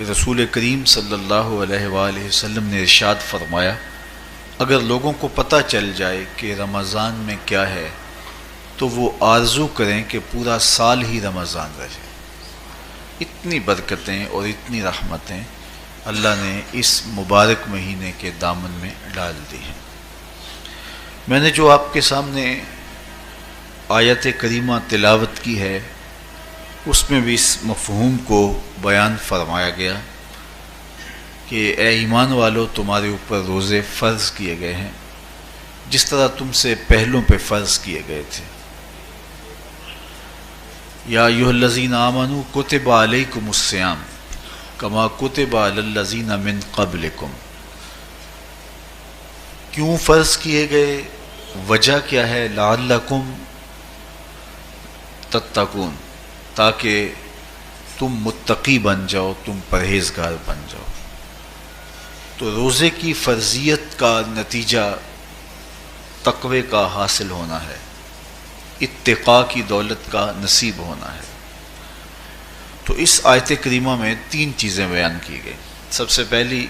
کہ رسول کریم صلی اللہ علیہ وآلہ وسلم نے ارشاد فرمایا، اگر لوگوں کو پتہ چل جائے کہ رمضان میں کیا ہے تو وہ آرزو کریں کہ پورا سال ہی رمضان رہے۔ اتنی برکتیں اور اتنی رحمتیں اللہ نے اس مبارک مہینے کے دامن میں ڈال دی ہیں۔ میں نے جو آپ کے سامنے آیت کریمہ تلاوت کی ہے اس میں بھی اس مفہوم کو بیان فرمایا گیا کہ اے ایمان والو، تمہارے اوپر روزے فرض کیے گئے ہیں جس طرح تم سے پہلوں پہ فرض کیے گئے تھے۔ یا ایھا الذین آمنوا کتب علیکم الصیام کما کتب علی الذین من قبلکم۔ کیوں فرض کیے گئے؟ وجہ کیا ہے؟ لعلکم تتقون، تاکہ تم متقی بن جاؤ، تم پرہیزگار بن جاؤ۔ تو روزے کی فرضیت کا نتیجہ تقوی کا حاصل ہونا ہے، اتقاء کی دولت کا نصیب ہونا ہے۔ تو اس آیت کریمہ میں تین چیزیں بیان کی گئی۔ سب سے پہلی،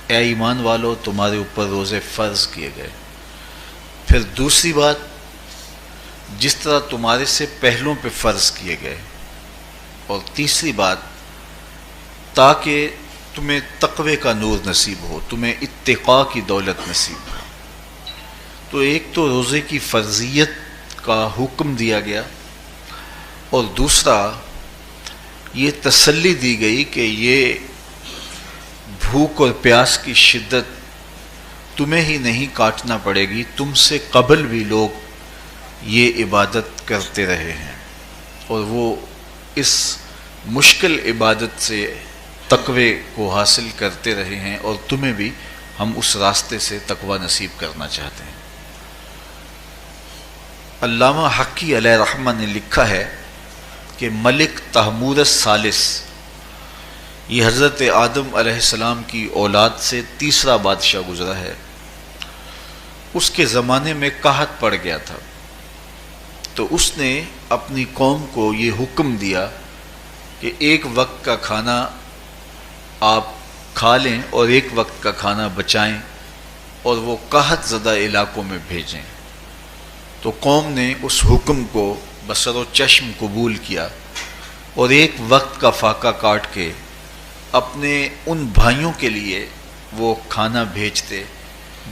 اے ایمان والو، تمہارے اوپر روزے فرض کیے گئے۔ پھر دوسری بات، جس طرح تمہارے سے پہلوں پہ فرض کیے گئے۔ اور تیسری بات، تاکہ تمہیں تقوی کا نور نصیب ہو، تمہیں اتقاء کی دولت نصیب ہو۔ تو ایک تو روزے کی فرضیت کا حکم دیا گیا، اور دوسرا یہ تسلی دی گئی کہ یہ بھوک اور پیاس کی شدت تمہیں ہی نہیں کاٹنا پڑے گی، تم سے قبل بھی لوگ یہ عبادت کرتے رہے ہیں، اور وہ اس مشکل عبادت سے تقوی کو حاصل کرتے رہے ہیں، اور تمہیں بھی ہم اس راستے سے تقوی نصیب کرنا چاہتے ہیں۔ علامہ حقی علیہ رحمہ نے لکھا ہے کہ ملک تحمور الثالث، یہ حضرت آدم علیہ السلام کی اولاد سے تیسرا بادشاہ گزرا ہے، اس کے زمانے میں قحط پڑ گیا تھا، تو اس نے اپنی قوم کو یہ حکم دیا کہ ایک وقت کا کھانا آپ کھا لیں اور ایک وقت کا کھانا بچائیں اور وہ قحط زدہ علاقوں میں بھیجیں۔ تو قوم نے اس حکم کو بصر و چشم قبول کیا اور ایک وقت کا فاقہ کاٹ کے اپنے ان بھائیوں کے لیے وہ کھانا بھیجتے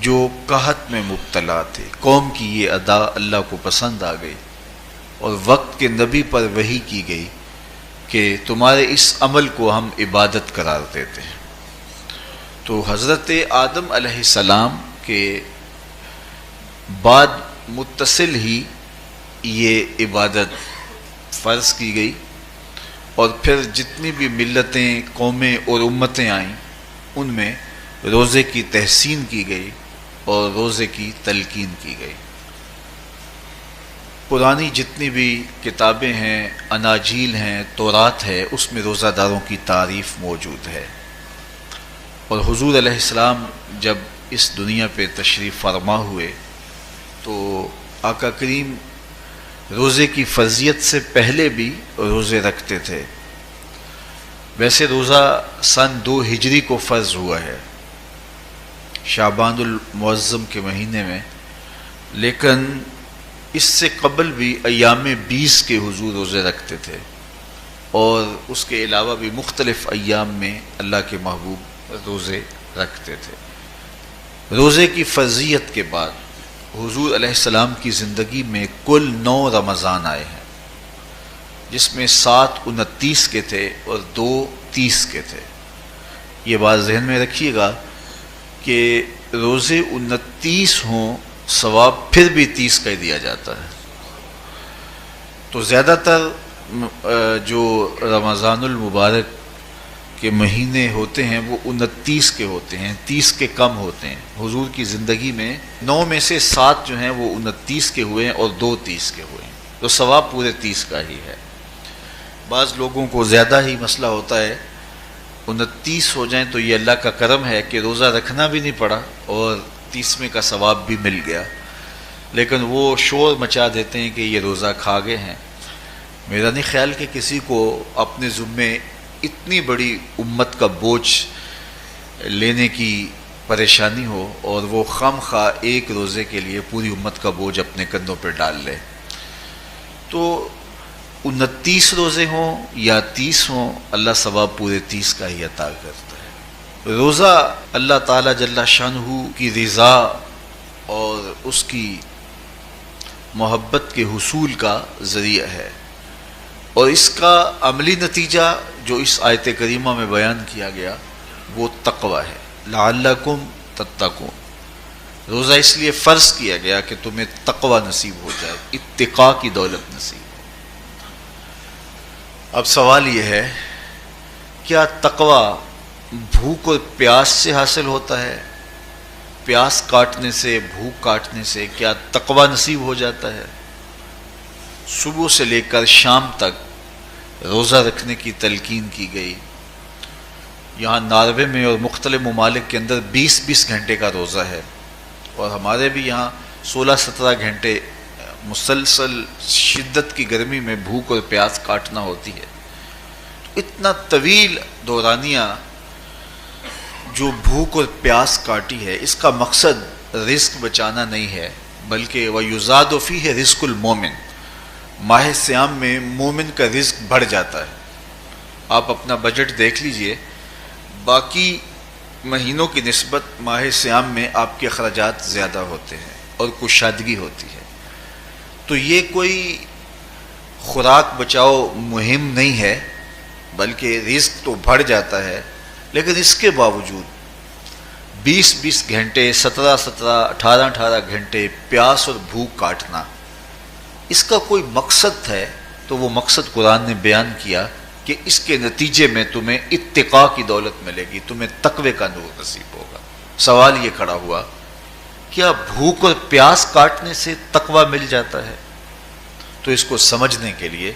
جو قحط میں مبتلا تھے۔ قوم کی یہ ادا اللہ کو پسند آ گئی، اور وقت کے نبی پر وحی کی گئی کہ تمہارے اس عمل کو ہم عبادت قرار دیتے ہیں۔ تو حضرت آدم علیہ السلام کے بعد متصل ہی یہ عبادت فرض کی گئی، اور پھر جتنی بھی ملتیں، قومیں اور امتیں آئیں ان میں روزے کی تحسین کی گئی اور روزے کی تلقین کی گئی۔ پرانی جتنی بھی کتابیں ہیں، اناجیل ہیں، تورات ہے، اس میں روزہ داروں کی تعریف موجود ہے۔ اور حضور علیہ السلام جب اس دنیا پہ تشریف فرما ہوئے تو آقا کریم روزے کی فرضیت سے پہلے بھی روزے رکھتے تھے۔ ویسے روزہ سن 2 ہجری کو فرض ہوا ہے، شعبان المعظم کے مہینے میں، لیکن اس سے قبل بھی ایام 20 کے حضور روزے رکھتے تھے، اور اس کے علاوہ بھی مختلف ایام میں اللہ کے محبوب روزے رکھتے تھے۔ روزے کی فرضیت کے بعد حضور علیہ السلام کی زندگی میں کل 9 رمضان آئے ہیں، جس میں 7 29 کے تھے اور 2 30 کے تھے۔ یہ بات ذہن میں رکھیے گا کہ روزے 29 ہوں، ثواب پھر بھی 30 کا ہی دیا جاتا ہے۔ تو زیادہ تر جو رمضان المبارک کے مہینے ہوتے ہیں وہ 29 کے ہوتے ہیں، 30 کے کم ہوتے ہیں۔ حضور کی زندگی میں 9 میں سے 7 جو ہیں وہ 29 کے ہوئے ہیں اور 2 30 کے ہوئے ہیں، تو ثواب پورے 30 کا ہی ہے۔ بعض لوگوں کو زیادہ ہی مسئلہ ہوتا ہے، 29 ہو جائیں تو یہ اللہ کا کرم ہے کہ روزہ رکھنا بھی نہیں پڑا اور 30ویں کا ثواب بھی مل گیا، لیکن وہ شور مچا دیتے ہیں کہ یہ روزہ کھا گئے ہیں۔ میرا نہیں خیال کہ کسی کو اپنے ذمے اتنی بڑی امت کا بوجھ لینے کی پریشانی ہو اور وہ خام خواہ ایک روزے کے لیے پوری امت کا بوجھ اپنے کندھوں پہ ڈال لے. تو 29 روزے ہوں یا 30 ہوں، اللہ ثواب پورے 30 کا ہی عطا کرتا ہے. روزہ اللہ تعالیٰ جل شانہ کی رضا اور اس کی محبت کے حصول کا ذریعہ ہے، اور اس کا عملی نتیجہ جو اس آیت کریمہ میں بیان کیا گیا وہ تقوی ہے. لعلکم تتقون، روزہ اس لیے فرض کیا گیا کہ تمہیں تقوی نصیب ہو جائے، اتقاء کی دولت نصیب ہو. اب سوال یہ ہے، کیا تقوی بھوک اور پیاس سے حاصل ہوتا ہے؟ پیاس کاٹنے سے، بھوک کاٹنے سے کیا تقوی نصیب ہو جاتا ہے؟ صبح سے لے کر شام تک روزہ رکھنے کی تلقین کی گئی. یہاں ناروے میں اور مختلف ممالک کے اندر 20 گھنٹے کا روزہ ہے، اور ہمارے بھی یہاں 16-17 گھنٹے مسلسل شدت کی گرمی میں بھوک اور پیاس کاٹنا ہوتی ہے. اتنا طویل دورانیہ جو بھوک اور پیاس کاٹی ہے، اس کا مقصد رزق بچانا نہیں ہے، بلکہ وَيُزَادُ فِيهِ رِزْقُ الْمُؤْمِنِ، ماہ سیام میں مومن کا رزق بڑھ جاتا ہے. آپ اپنا بجٹ دیکھ لیجئے، باقی مہینوں کی نسبت ماہ سیام میں آپ کے اخراجات زیادہ ہوتے ہیں اور کشادگی ہوتی ہے. تو یہ کوئی خوراک بچاؤ مہم نہیں ہے، بلکہ رزق تو بڑھ جاتا ہے، لیکن اس کے باوجود 20 گھنٹے، 17 18 گھنٹے پیاس اور بھوک کاٹنا، اس کا کوئی مقصد ہے تو وہ مقصد قرآن نے بیان کیا کہ اس کے نتیجے میں تمہیں اتقاء کی دولت ملے گی، تمہیں تقوی کا نور نصیب ہوگا. سوال یہ کھڑا ہوا، کیا بھوک اور پیاس کاٹنے سے تقوی مل جاتا ہے؟ تو اس کو سمجھنے کے لیے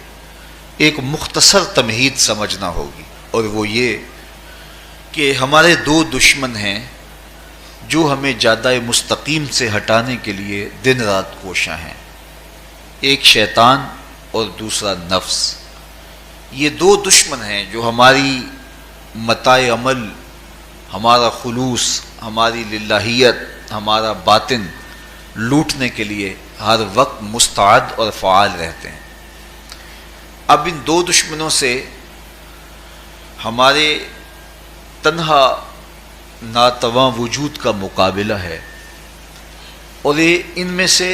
ایک مختصر تمہید سمجھنا ہوگی، اور وہ یہ کہ ہمارے 2 دشمن ہیں جو ہمیں جادہ مستقیم سے ہٹانے کے لیے دن رات کوشاں ہیں. ایک شیطان اور دوسرا نفس. یہ 2 دشمن ہیں جو ہماری متاع عمل، ہمارا خلوص، ہماری للہیت، ہمارا باطن لوٹنے کے لیے ہر وقت مستعد اور فعال رہتے ہیں. اب ان 2 دشمنوں سے ہمارے تنہا ناتواں وجود کا مقابلہ ہے، اور ان میں سے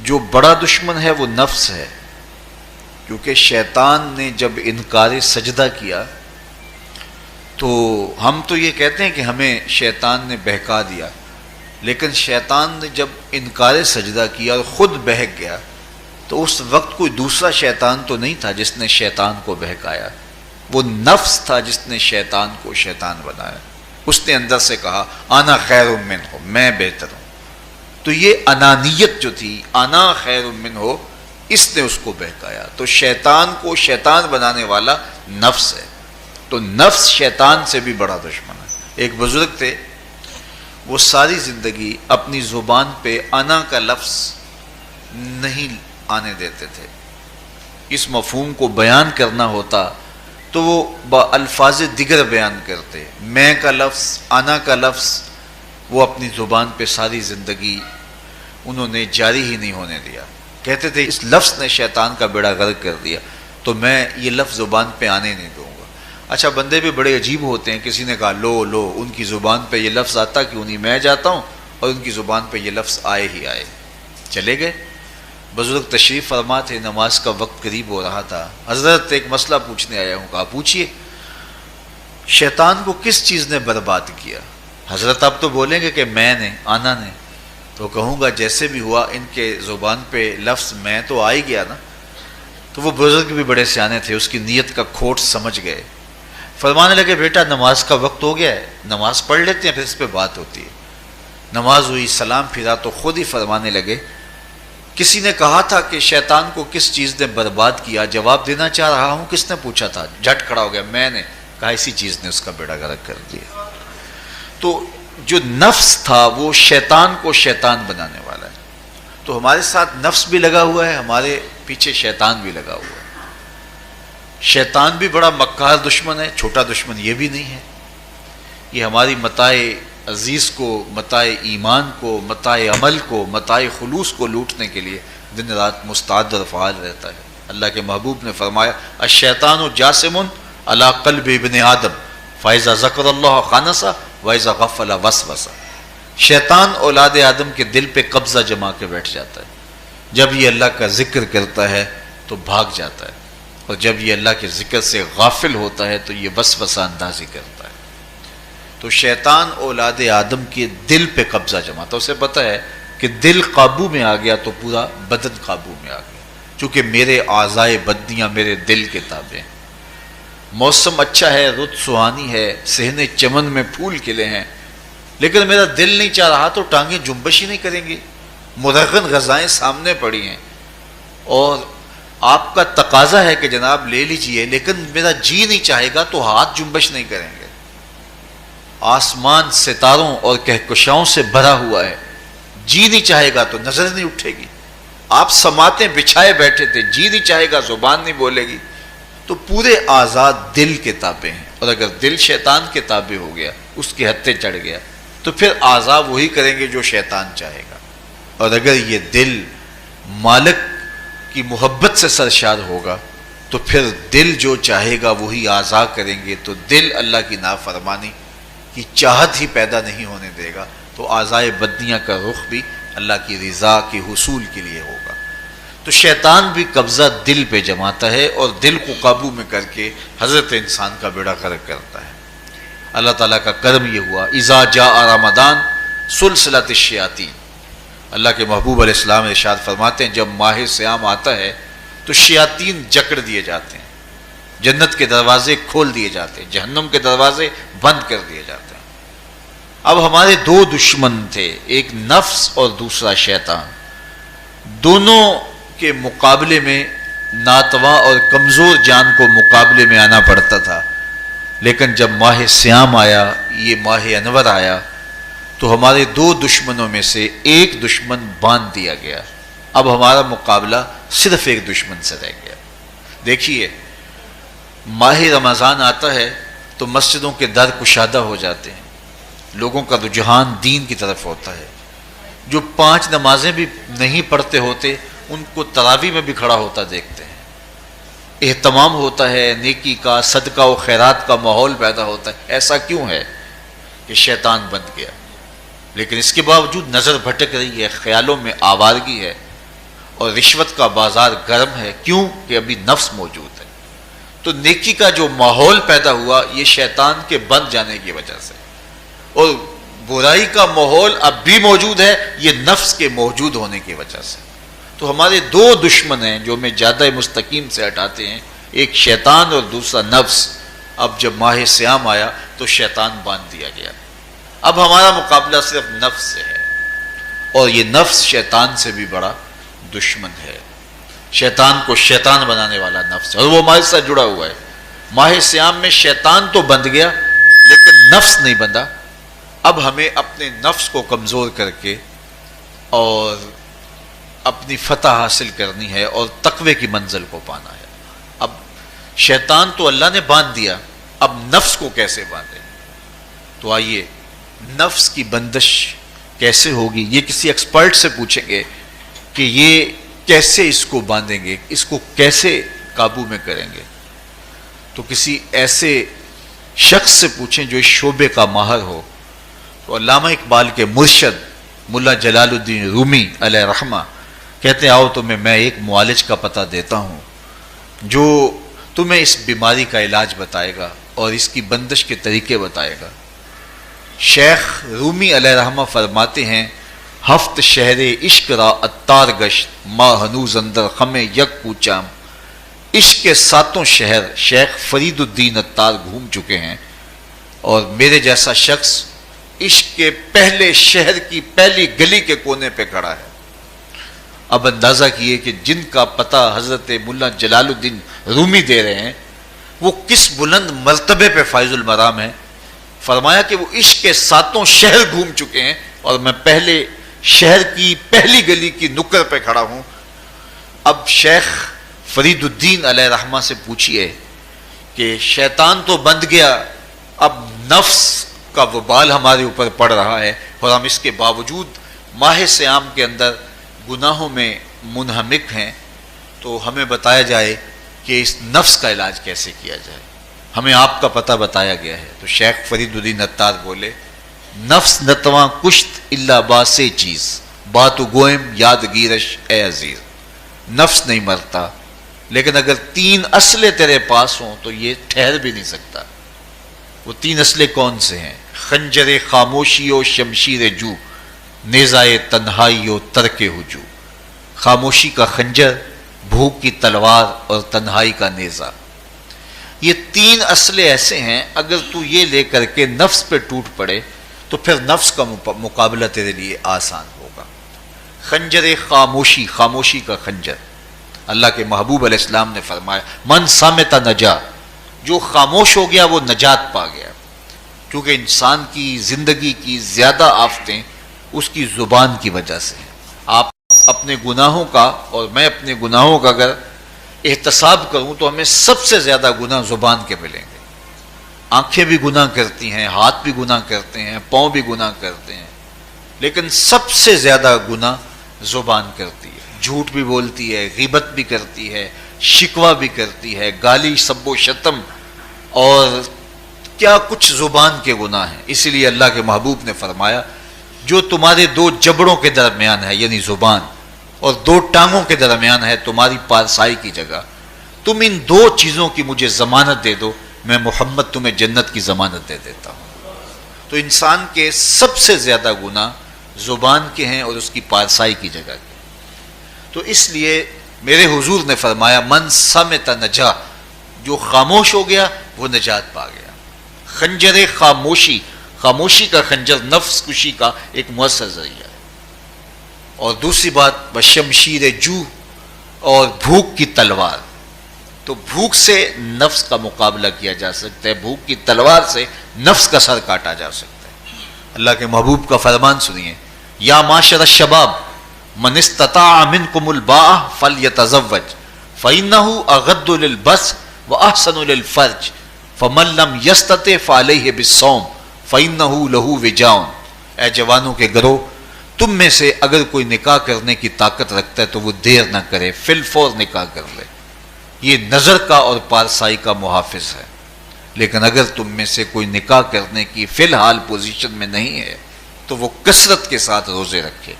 جو بڑا دشمن ہے وہ نفس ہے، کیونکہ شیطان نے جب انکار سجدہ کیا تو ہم تو یہ کہتے ہیں کہ ہمیں شیطان نے بہکا دیا، لیکن شیطان نے جب انکار سجدہ کیا اور خود بہک گیا تو اس وقت کوئی دوسرا شیطان تو نہیں تھا جس نے شیطان کو بہکایا، وہ نفس تھا جس نے شیطان کو شیطان بنایا. اس نے اندر سے کہا انا خیر منہ، میں بہتر ہوں. تو یہ انانیت جو تھی، انا خیر منہ، اس نے اس کو بہکایا. تو شیطان کو شیطان بنانے والا نفس ہے، تو نفس شیطان سے بھی بڑا دشمن ہے. ایک بزرگ تھے، وہ ساری زندگی اپنی زبان پہ انا کا لفظ نہیں آنے دیتے تھے. اس مفہوم کو بیان کرنا ہوتا تو وہ با الفاظ دیگر بیان کرتے. میں کا لفظ، انا کا لفظ وہ اپنی زبان پہ ساری زندگی انہوں نے جاری ہی نہیں ہونے دیا. کہتے تھے اس لفظ نے شیطان کا بیڑا غرق کر دیا، تو میں یہ لفظ زبان پہ آنے نہیں دوں گا. اچھا، بندے بھی بڑے عجیب ہوتے ہیں. کسی نے کہا لو ان کی زبان پہ یہ لفظ آتا کیوں نہیں، میں جاتا ہوں اور ان کی زبان پہ یہ لفظ آئے ہی آئے. چلے گئے. بزرگ تشریف فرما تھے، نماز کا وقت قریب ہو رہا تھا. حضرت ایک مسئلہ پوچھنے آیا ہوں. کہا پوچھیے. شیطان کو کس چیز نے برباد کیا؟ حضرت آپ تو بولیں گے کہ میں نے، آنا نے. تو کہوں گا جیسے بھی ہوا ان کے زبان پہ لفظ میں تو آ ہی گیا نا. تو وہ بزرگ بھی بڑے سیانے تھے، اس کی نیت کا کھوٹ سمجھ گئے. فرمانے لگے بیٹا نماز کا وقت ہو گیا ہے، نماز پڑھ لیتے ہیں پھر اس پہ بات ہوتی ہے. نماز ہوئی، سلام پھرا تو خود ہی فرمانے لگے کسی نے کہا تھا کہ شیطان کو کس چیز نے برباد کیا، جواب دینا چاہ رہا ہوں کس نے پوچھا تھا. جھٹ کھڑا ہو گیا، میں نے. کہا اسی چیز نے اس کا بیڑا غرق کر دیا. تو جو نفس تھا وہ شیطان کو شیطان بنانے والا ہے. تو ہمارے ساتھ نفس بھی لگا ہوا ہے، ہمارے پیچھے شیطان بھی لگا ہوا ہے. شیطان بھی بڑا مکار دشمن ہے، چھوٹا دشمن یہ بھی نہیں ہے۔ یہ ہماری متاع عزیز کو، متاع ایمان کو، متاع عمل کو، متاع خلوص کو لوٹنے کے لیے دن رات مستعد اور فعال رہتا ہے۔ اللہ کے محبوب نے فرمایا الشیطان جاسم علی قلب ابن آدم فاذا ذکر اللہ خانس واذا غفل وسوس۔ شیطان اولاد آدم کے دل پہ قبضہ جما کے بیٹھ جاتا ہے، جب یہ اللہ کا ذکر کرتا ہے تو بھاگ جاتا ہے، اور جب یہ اللہ کے ذکر سے غافل ہوتا ہے تو یہ وسوسہ اندازی کرتا ہے۔ تو شیطان اولاد آدم کے دل پہ قبضہ جماتا ہے، اسے پتہ ہے کہ دل قابو میں آ گیا تو پورا بدن قابو میں آ گیا، چونکہ میرے اعضائے بدنیاں میرے دل کے تابع ہیں۔ موسم اچھا ہے، رت سہانی ہے، صحن چمن میں پھول کھلے ہیں، لیکن میرا دل نہیں چاہ رہا تو ٹانگیں جنبش ہی نہیں کریں گی۔ مرغن غذائیں سامنے پڑی ہیں اور آپ کا تقاضا ہے کہ جناب لے لیجئے، لیکن میرا جی نہیں چاہے گا تو ہاتھ جنبش نہیں کریں گے۔ آسمان ستاروں اور کہکشاؤں سے بھرا ہوا ہے، جی نہیں چاہے گا تو نظر نہیں اٹھے گی۔ آپ سماعتیں بچھائے بیٹھے تھے، جی نہیں چاہے گا زبان نہیں بولے گی۔ تو پورے آزاد دل کے تابع ہیں، اور اگر دل شیطان کے تابع ہو گیا، اس کے ہتھے چڑھ گیا، تو پھر اعضاء وہی کریں گے جو شیطان چاہے گا۔ اور اگر یہ دل مالک کی محبت سے سرشار ہوگا تو پھر دل جو چاہے گا وہی اعضاء کریں گے، تو دل اللہ کی نافرمانی کی چاہت ہی پیدا نہیں ہونے دے گا، تو اعضائے بدنیاں کا رخ بھی اللہ کی رضا کے حصول کے لیے ہوگا۔ تو شیطان بھی قبضہ دل پہ جماتا ہے اور دل کو قابو میں کر کے حضرت انسان کا بیڑا غرق کرتا ہے۔ اللہ تعالیٰ کا کرم یہ ہوا اذا جاء رمضان سلسلۃ الشیاطین، اللہ کے محبوب علیہ السلام ارشاد فرماتے ہیں جب ماہ صیام آتا ہے تو شیاطین جکڑ دیے جاتے ہیں، جنت کے دروازے کھول دیے جاتے ہیں، جہنم کے دروازے بند کر دیے جاتے ہیں۔ اب ہمارے دو دشمن تھے، ایک نفس اور دوسرا شیطان، دونوں کے مقابلے میں ناتواں اور کمزور جان کو مقابلے میں آنا پڑتا تھا، لیکن جب ماہ صیام آیا، یہ ماہ انور آیا، تو ہمارے دو دشمنوں میں سے ایک دشمن باندھ دیا گیا۔ اب ہمارا مقابلہ صرف ایک دشمن سے رہ گیا۔ دیکھیے ماہ رمضان آتا ہے تو مسجدوں کے در کشادہ ہو جاتے ہیں، لوگوں کا رجحان دین کی طرف ہوتا ہے۔ جو 5 نمازیں بھی نہیں پڑھتے ہوتے ان کو تراویح میں بھی کھڑا ہوتا دیکھتے ہیں، اہتمام ہوتا ہے، نیکی کا، صدقہ و خیرات کا ماحول پیدا ہوتا ہے۔ ایسا کیوں ہے؟ کہ شیطان بند گیا، لیکن اس کے باوجود نظر بھٹک رہی ہے، خیالوں میں آوارگی ہے، اور رشوت کا بازار گرم ہے۔ کیوں؟ کہ ابھی نفس موجود ہے۔ تو نیکی کا جو ماحول پیدا ہوا یہ شیطان کے بند جانے کی وجہ سے، اور برائی کا ماحول اب بھی موجود ہے یہ نفس کے موجود ہونے کی وجہ سے۔ تو ہمارے دو دشمن ہیں جو ہمیں زیادہ مستقیم سے ہٹاتے ہیں، ایک شیطان اور دوسرا نفس۔ اب جب ماہ صیام آیا تو شیطان باندھ دیا گیا، اب ہمارا مقابلہ صرف نفس سے ہے، اور یہ نفس شیطان سے بھی بڑا دشمن ہے۔ شیطان کو شیطان بنانے والا نفس ہے، اور وہ ہمارے ساتھ جڑا ہوا ہے۔ ماہ صیام میں شیطان تو بند گیا لیکن نفس نہیں بندھا۔ اب ہمیں اپنے نفس کو کمزور کر کے اور اپنی فتح حاصل کرنی ہے اور تقوی کی منزل کو پانا ہے۔ اب شیطان تو اللہ نے باندھ دیا، اب نفس کو کیسے باندھیں؟ تو آئیے نفس کی بندش کیسے ہوگی یہ کسی ایکسپرٹ سے پوچھیں گے کہ یہ کیسے اس کو باندھیں گے، اس کو کیسے قابو میں کریں گے۔ تو کسی ایسے شخص سے پوچھیں جو اس شعبے کا ماہر ہو۔ تو علامہ اقبال کے مرشد ملا جلال الدین رومی علیہ رحمہ کہتے ہیں آؤ تمہیں میں ایک معالج کا پتہ دیتا ہوں جو تمہیں اس بیماری کا علاج بتائے گا اور اس کی بندش کے طریقے بتائے گا۔ شیخ رومی علیہ رحمہ فرماتے ہیں ہفت شہر عشق را اتار گشت ما ہنوز اندر خم یک کوچام۔ عشق کے 7 شہر شیخ فرید الدین اتار گھوم چکے ہیں، اور میرے جیسا شخص عشق کے پہلے شہر کی پہلی گلی کے کونے پہ کھڑا ہے۔ اب اندازہ کیے کہ جن کا پتہ حضرت ملا جلال الدین رومی دے رہے ہیں وہ کس بلند مرتبے پہ فائز المرام ہے۔ فرمایا کہ وہ عشق کے 7 شہر گھوم چکے ہیں اور میں پہلے شہر کی پہلی گلی کی نکر پہ کھڑا ہوں۔ اب شیخ فرید الدین علیہ رحمہ سے پوچھئے کہ شیطان تو بند گیا، اب نفس کا وبال ہمارے اوپر پڑ رہا ہے، اور ہم اس کے باوجود ماہ صیام کے اندر گناہوں میں منہمک ہیں، تو ہمیں بتایا جائے کہ اس نفس کا علاج کیسے کیا جائے۔ ہمیں آپ کا پتہ بتایا گیا ہے۔ تو شیخ فرید الدین عطار بولے، نفس نتواں کشت الا باسے چیز، باتو گوئم یاد گیرش اے عزیز۔ نفس نہیں مرتا، لیکن اگر 3 اسلحے تیرے پاس ہوں تو یہ ٹھہر بھی نہیں سکتا۔ وہ 3 اسلحے کون سے ہیں؟ خنجر خاموشی و شمشیر جو، نیزائے تنہائی و ترک ہجو۔ خاموشی کا خنجر، بھوک کی تلوار اور تنہائی کا نیزہ، یہ 3 اسلحے ایسے ہیں، اگر تو یہ لے کر کے نفس پہ ٹوٹ پڑے تو پھر نفس کا مقابلہ تیرے لیے آسان ہوگا۔ خنجر خاموشی، خاموشی کا خنجر، اللہ کے محبوب علیہ السلام نے فرمایا من صامت نجا، جو خاموش ہو گیا وہ نجات پا گیا، کیونکہ انسان کی زندگی کی زیادہ آفتیں اس کی زبان کی وجہ سے ہیں۔ آپ اپنے گناہوں کا اور میں اپنے گناہوں کا اگر احتساب کروں تو ہمیں سب سے زیادہ گناہ زبان کے ملیں گے۔ آنکھیں بھی گناہ کرتی ہیں، ہاتھ بھی گناہ کرتے ہیں، پاؤں بھی گناہ کرتے ہیں، لیکن سب سے زیادہ گناہ زبان کرتی ہے۔ جھوٹ بھی بولتی ہے، غیبت بھی کرتی ہے، شکوہ بھی کرتی ہے، گالی سب و شتم اور کیا کچھ زبان کے گناہ ہیں۔ اسی لیے اللہ کے محبوب نے فرمایا جو تمہارے 2 جبڑوں کے درمیان ہے، یعنی زبان، اور 2 ٹانگوں کے درمیان ہے تمہاری پارسائی کی جگہ، تم ان 2 چیزوں کی مجھے ضمانت دے دو، میں محمد تمہیں جنت کی ضمانت دے دیتا ہوں۔ تو انسان کے سب سے زیادہ گناہ زبان کے ہیں اور اس کی پارسائی کی جگہ کے۔ تو اس لیے میرے حضور نے فرمایا من صمت نجا، جو خاموش ہو گیا وہ نجات پا گیا۔ خنجر خاموشی، خاموشی کا خنجر نفس کشی کا ایک مؤثر ذریعہ ہے۔ اور دوسری بات بشمشیر جو، اور بھوک کی تلوار، تو بھوک سے نفس کا مقابلہ کیا جا سکتا ہے، بھوک کی تلوار سے نفس کا سر کاٹا جا سکتا ہے۔ اللہ کے محبوب کا فرمان سنیے، یا معاشر الشباب من استطاع منکم الباء فلیتزوج فإنه اغض للبصر واحسن للفرج فمن لم یستطع فعلیہ بالصوم فإنه له وجاء۔ اے جوانوں کے گروہ، تم میں سے اگر کوئی نکاح کرنے کی طاقت رکھتا ہے تو وہ دیر نہ کرے، فی الفور نکاح کر لے، یہ نظر کا اور پارسائی کا محافظ ہے۔ لیکن اگر تم میں سے کوئی نکاح کرنے کی فی الحال پوزیشن میں نہیں ہے تو وہ کثرت کے ساتھ روزے رکھے۔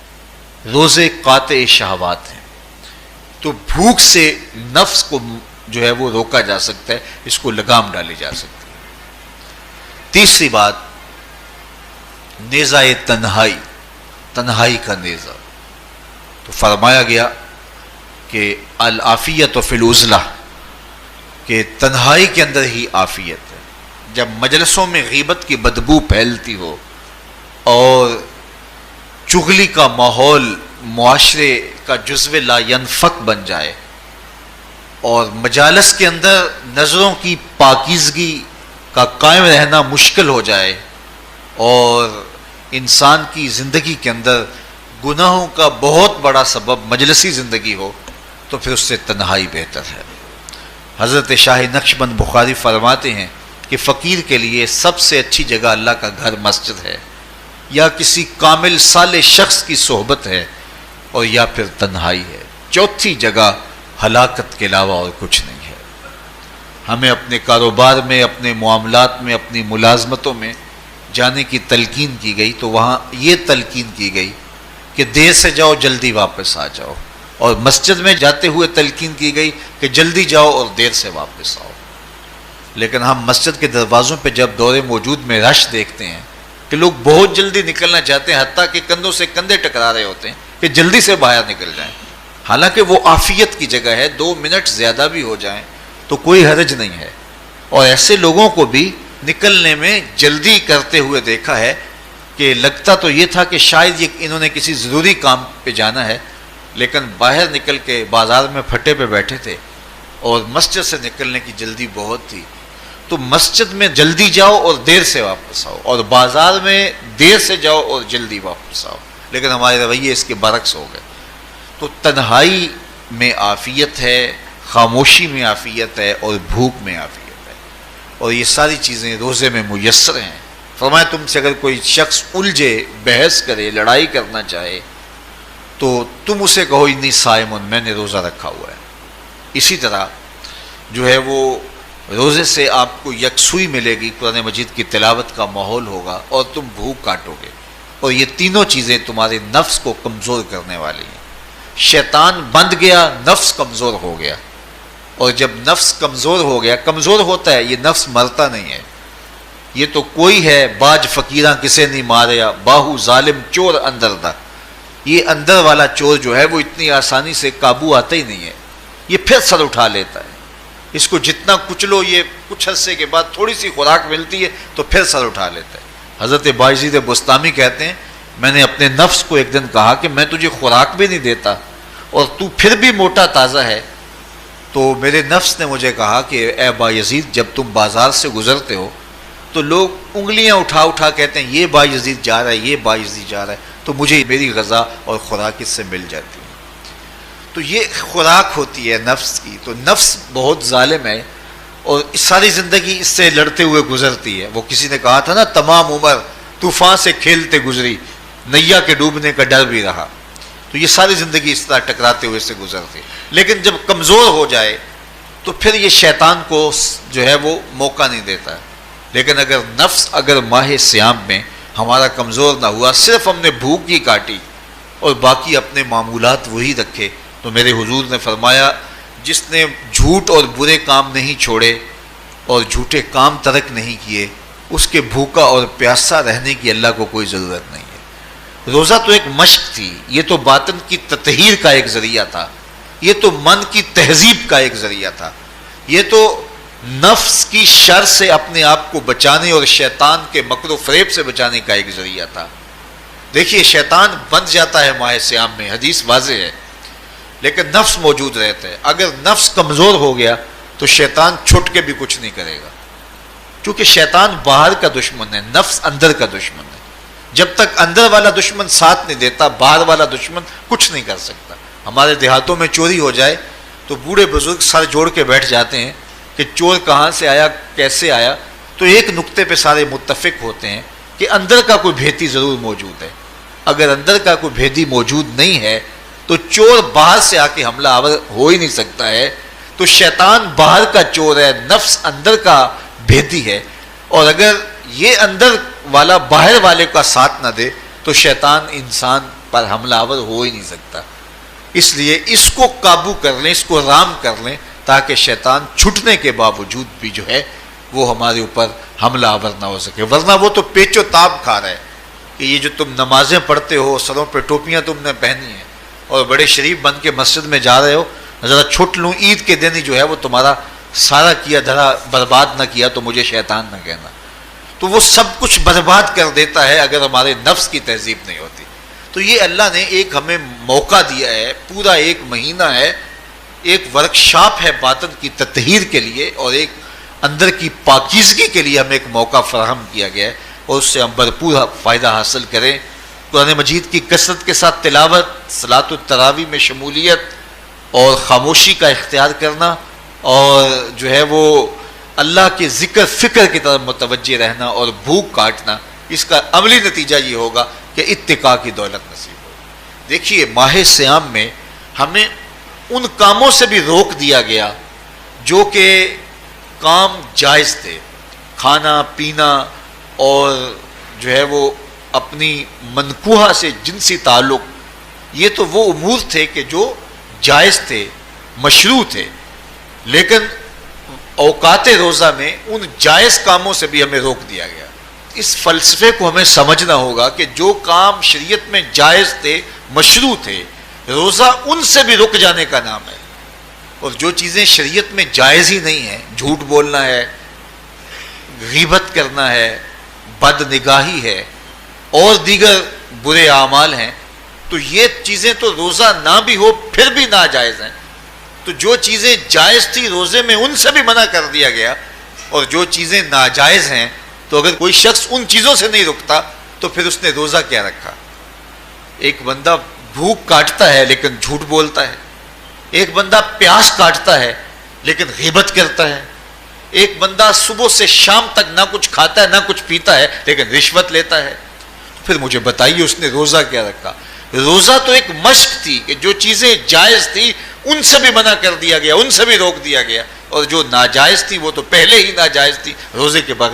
روزے قاطع شہوات ہیں، تو بھوک سے نفس کو جو ہے وہ روکا جا سکتا ہے، اس کو لگام ڈالی جا سکتی ہے۔ تیسری بات نیزہ تنہائی، تنہائی کا نیزہ، تو فرمایا گیا کہ العافیت فی العزلہ، کہ تنہائی کے اندر ہی عافیت ہے۔ جب مجلسوں میں غیبت کی بدبو پھیلتی ہو اور چغلی کا ماحول معاشرے کا جزو لا ینفک بن جائے، اور مجالس کے اندر نظروں کی پاکیزگی کا قائم رہنا مشکل ہو جائے، اور انسان کی زندگی کے اندر گناہوں کا بہت بڑا سبب مجلسی زندگی ہو، تو پھر اس سے تنہائی بہتر ہے۔ حضرت شاہ نقشبند بخاری فرماتے ہیں کہ فقیر کے لیے سب سے اچھی جگہ اللہ کا گھر مسجد ہے، یا کسی کامل صالح شخص کی صحبت ہے، اور یا پھر تنہائی ہے۔ چوتھی جگہ ہلاکت کے علاوہ اور کچھ نہیں ہے۔ ہمیں اپنے کاروبار میں، اپنے معاملات میں، اپنی ملازمتوں میں جانے کی تلقین کی گئی، تو وہاں یہ تلقین کی گئی کہ دیر سے جاؤ جلدی واپس آ جاؤ، اور مسجد میں جاتے ہوئے تلقین کی گئی کہ جلدی جاؤ اور دیر سے واپس آؤ۔ لیکن ہم مسجد کے دروازوں پہ جب دور موجود میں رش دیکھتے ہیں کہ لوگ بہت جلدی نکلنا چاہتے ہیں، حتیٰ کہ کندھوں سے کندھے ٹکرا رہے ہوتے ہیں کہ جلدی سے باہر نکل جائیں، حالانکہ وہ عافیت کی جگہ ہے، 2 منٹ زیادہ بھی ہو جائیں تو کوئی حرج نہیں ہے۔ اور ایسے لوگوں کو بھی نکلنے میں جلدی کرتے ہوئے دیکھا ہے کہ لگتا تو یہ تھا کہ شاید یہ انہوں نے کسی ضروری کام پہ جانا ہے، لیکن باہر نکل کے بازار میں پھٹے پہ بیٹھے تھے اور مسجد سے نکلنے کی جلدی بہت تھی۔ تو مسجد میں جلدی جاؤ اور دیر سے واپس آؤ، اور بازار میں دیر سے جاؤ اور جلدی واپس آؤ، لیکن ہمارے رویے اس کے برعکس ہو گئے۔ تو تنہائی میں عافیت ہے، خاموشی میں عافیت ہے، اور بھوک میں عافیت ہے۔ اور یہ ساری چیزیں روزے میں میسر ہیں۔ فرمایا تم سے اگر کوئی شخص الجھے، بحث کرے، لڑائی کرنا چاہے تو تم اسے کہو انی صائم، میں نے روزہ رکھا ہوا ہے۔ اسی طرح جو ہے وہ روزے سے آپ کو یکسوئی ملے گی، قرآن مجید کی تلاوت کا ماحول ہوگا اور تم بھوک کاٹو گے، اور یہ تینوں چیزیں تمہارے نفس کو کمزور کرنے والی ہیں۔ شیطان بند گیا، نفس کمزور ہو گیا، اور جب نفس کمزور ہو گیا، کمزور ہوتا ہے یہ نفس، مرتا نہیں ہے۔ یہ تو کوئی ہے باج فقیراں کسے نہیں ماریا، باہو ظالم چور اندر دا، یہ اندر والا چور جو ہے وہ اتنی آسانی سے قابو آتا ہی نہیں ہے، یہ پھر سر اٹھا لیتا ہے۔ اس کو جتنا کچلو یہ کچھ عرصے کے بعد تھوڑی سی خوراک ملتی ہے تو پھر سر اٹھا لیتا ہے۔ حضرت بایزید بستامی کہتے ہیں میں نے اپنے نفس کو ایک دن کہا کہ میں تجھے خوراک بھی نہیں دیتا اور تو پھر بھی موٹا تازہ ہے، تو میرے نفس نے مجھے کہا کہ اے بایزید جب تم بازار سے گزرتے ہو تو لوگ انگلیاں اٹھا اٹھا کہتے ہیں یہ بایزید جا رہا ہے، یہ بایزید جا رہا ہے، تو مجھے میری غذا اور خوراک اس سے مل جاتی ہے۔ تو یہ خوراک ہوتی ہے نفس کی، تو نفس بہت ظالم ہے اور ساری زندگی اس سے لڑتے ہوئے گزرتی ہے۔ وہ کسی نے کہا تھا نا تمام عمر طوفان سے کھیلتے گزری، نیا کے ڈوبنے کا ڈر بھی رہا۔ تو یہ ساری زندگی اس طرح ٹکراتے ہوئے سے گزرتی ہے، لیکن جب کمزور ہو جائے تو پھر یہ شیطان کو جو ہے وہ موقع نہیں دیتا ہے۔ لیکن اگر نفس اگر ماہ صیام میں ہمارا کمزور نہ ہوا، صرف ہم نے بھوک ہی کاٹی اور باقی اپنے معمولات وہی رکھے، تو میرے حضور نے فرمایا جس نے جھوٹ اور برے کام نہیں چھوڑے اور جھوٹے کام ترک نہیں کیے، اس کے بھوکا اور پیاسا رہنے کی اللہ کو کوئی ضرورت نہیں ہے۔ روزہ تو ایک مشق تھی، یہ تو باطن کی تطہیر کا ایک ذریعہ تھا، یہ تو من کی تہذیب کا ایک ذریعہ تھا، یہ تو نفس کی شر سے اپنے آپ کو بچانے اور شیطان کے مکر و فریب سے بچانے کا ایک ذریعہ تھا۔ دیکھیے شیطان بند جاتا ہے ماہ صیام میں، حدیث واضح ہے، لیکن نفس موجود رہتا ہے۔ اگر نفس کمزور ہو گیا تو شیطان چھٹ کے بھی کچھ نہیں کرے گا، کیونکہ شیطان باہر کا دشمن ہے، نفس اندر کا دشمن ہے۔ جب تک اندر والا دشمن ساتھ نہیں دیتا، باہر والا دشمن کچھ نہیں کر سکتا۔ ہمارے دیہاتوں میں چوری ہو جائے تو بوڑھے بزرگ سر جوڑ کے بیٹھ جاتے ہیں کہ چور کہاں سے آیا، کیسے آیا، تو ایک نقطے پہ سارے متفق ہوتے ہیں کہ اندر کا کوئی بھیتی ضرور موجود ہے۔ اگر اندر کا کوئی بھیتی موجود نہیں ہے تو چور باہر سے آ کے حملہ آور ہو ہی نہیں سکتا ہے۔ تو شیطان باہر کا چور ہے، نفس اندر کا بھیتی ہے، اور اگر یہ اندر والا باہر والے کا ساتھ نہ دے تو شیطان انسان پر حملہ آور ہو ہی نہیں سکتا۔ اس لیے اس کو قابو کر لیں، اس کو رام کر لیں، تاکہ شیطان چھٹنے کے باوجود بھی جو ہے وہ ہمارے اوپر حملہ آور نہ ہو سکے۔ ورنہ وہ تو پیچ و تاب کھا رہا ہے کہ یہ جو تم نمازیں پڑھتے ہو، سروں پہ ٹوپیاں تم نے پہنی ہیں اور بڑے شریف بن کے مسجد میں جا رہے ہو، ذرا چھٹ لوں عید کے دن ہی جو ہے وہ تمہارا سارا کیا دھرا برباد نہ کیا تو مجھے شیطان نہ کہنا۔ تو وہ سب کچھ برباد کر دیتا ہے اگر ہمارے نفس کی تہذیب نہیں ہوتی۔ تو یہ اللہ نے ایک ہمیں موقع دیا ہے، پورا ایک مہینہ ہے، ایک ورکشاپ ہے باطن کی تطہیر کے لیے اور ایک اندر کی پاکیزگی کے لیے ہمیں ایک موقع فراہم کیا گیا ہے، اور اس سے ہم بھرپور فائدہ حاصل کریں۔ قرآن مجید کی کثرت کے ساتھ تلاوت، صلاۃ التراویح میں شمولیت اور خاموشی کا اختیار کرنا، اور جو ہے وہ اللہ کے ذکر فکر کی طرف متوجہ رہنا اور بھوک کاٹنا، اس کا عملی نتیجہ یہ ہوگا کہ اتقاء کی دولت نصیب ہوگی۔ دیکھیے ماہ صیام میں ہمیں ان کاموں سے بھی روک دیا گیا جو کہ کام جائز تھے، کھانا پینا اور جو ہے وہ اپنی منکوحہ سے جنسی تعلق، یہ تو وہ امور تھے کہ جو جائز تھے، مشروع تھے، لیکن اوقات روزہ میں ان جائز کاموں سے بھی ہمیں روک دیا گیا۔ اس فلسفے کو ہمیں سمجھنا ہوگا کہ جو کام شریعت میں جائز تھے، مشروع تھے، روزہ ان سے بھی رک جانے کا نام ہے، اور جو چیزیں شریعت میں جائز ہی نہیں ہیں، جھوٹ بولنا ہے، غیبت کرنا ہے، بد نگاہی ہے اور دیگر برے اعمال ہیں، تو یہ چیزیں تو روزہ نہ بھی ہو پھر بھی ناجائز ہیں۔ تو جو چیزیں جائز تھی روزے میں ان سے بھی منع کر دیا گیا، اور جو چیزیں ناجائز ہیں تو اگر کوئی شخص ان چیزوں سے نہیں رکتا تو پھر اس نے روزہ کیا رکھا؟ ایک بندہ بھوک کاٹتا ہے لیکن جھوٹ بولتا ہے، ایک بندہ پیاس کاٹتا ہے لیکن غیبت کرتا ہے، ایک بندہ صبح سے شام تک نہ کچھ کھاتا ہے نہ کچھ پیتا ہے لیکن رشوت لیتا ہے، پھر مجھے بتائیے اس نے روزہ کیا رکھا؟ روزہ تو ایک مشق تھی کہ جو چیزیں جائز تھی ان سے بھی منع کر دیا گیا، ان سے بھی روک دیا گیا، اور جو ناجائز تھی وہ تو پہلے ہی ناجائز تھی، روزے کے بغیر